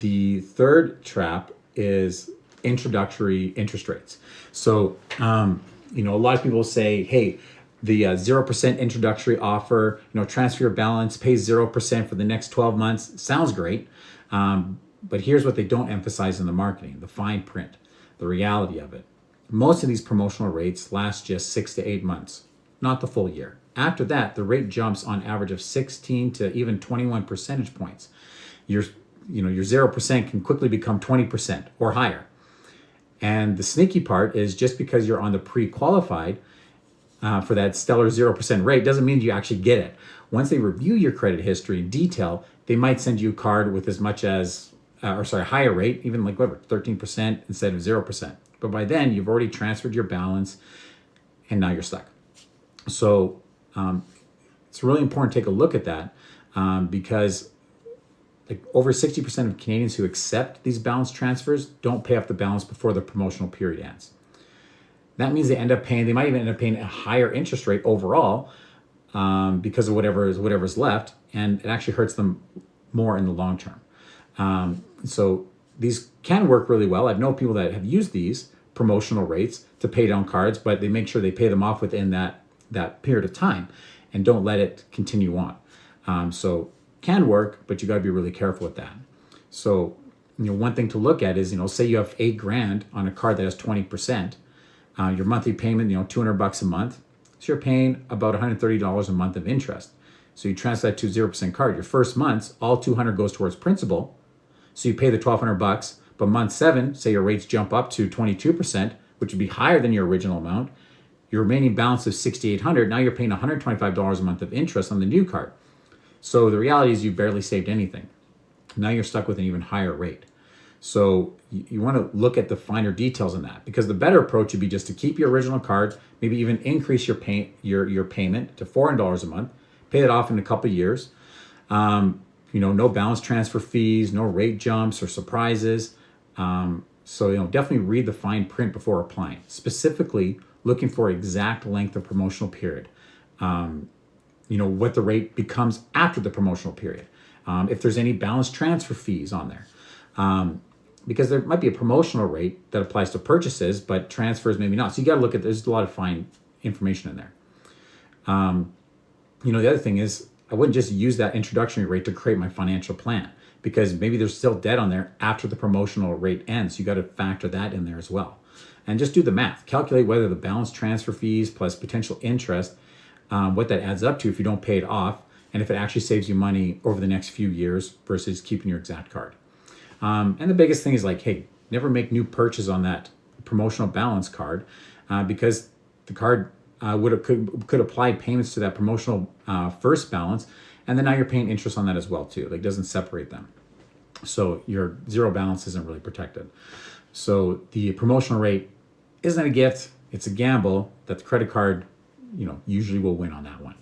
The third trap is introductory interest rates. So, a lot of people say, hey, the 0% introductory offer, transfer your balance, pay 0% for the next 12 months. Sounds great. But here's what they don't emphasize in the marketing, the fine print, the reality of it. Most of these promotional rates last just 6 to 8 months, not the full year. After that, the rate jumps on average of 16 to even 21 percentage points. Your 0% can quickly become 20% or higher. And the sneaky part is just because you're on the pre-qualified for that stellar 0% rate doesn't mean you actually get it. Once they review your credit history in detail, they might send you a card with as much as, higher rate, even like 13% instead of 0%. But by then, you've already transferred your balance and now you're stuck. So it's really important to take a look at that because over 60% of Canadians who accept these balance transfers don't pay off the balance before the promotional period ends. That means they might even end up paying a higher interest rate overall because of whatever's left, and it actually hurts them more in the long term. So these can work really well. I've known people that have used these promotional rates to pay down cards, but they make sure they pay them off within that period of time and don't let it continue on. So can work, but you got to be really careful with that. So, one thing to look at is, say you have $8,000 on a card that has 20%, your monthly payment, $200 a month. So you're paying about $130 a month of interest. So you transfer that to 0% card. Your first months, all $200 goes towards principal. So you pay the $1,200, but month 7, say your rates jump up to 22%, which would be higher than your original amount. Your remaining balance of $6,800, now you're paying $125 a month of interest on the new card. So the reality is you barely saved anything. Now you're stuck with an even higher rate. So you want to look at the finer details on that, because the better approach would be just to keep your original card, maybe even increase your payment to $400 a month, pay it off in a couple of years. No balance transfer fees, no rate jumps or surprises. So definitely read the fine print before applying, specifically looking for exact length of promotional period. What the rate becomes after the promotional period. If there's any balance transfer fees on there. Because there might be a promotional rate that applies to purchases, but transfers maybe not. So you got to look at, there's a lot of fine information in there. The other thing is, I wouldn't just use that introductory rate to create my financial plan, because maybe there's still debt on there after the promotional rate ends. So you got to factor that in there as well. And just do the math. Calculate whether the balance transfer fees plus potential interest, what that adds up to if you don't pay it off, and if it actually saves you money over the next few years versus keeping your exact card. And the biggest thing is hey, never make new purchases on that promotional balance card because the card could apply payments to that promotional first balance, and then now you're paying interest on that as well too. It doesn't separate them. So your zero balance isn't really protected. So the promotional rate isn't a gift, it's a gamble that the credit card usually will win on that one.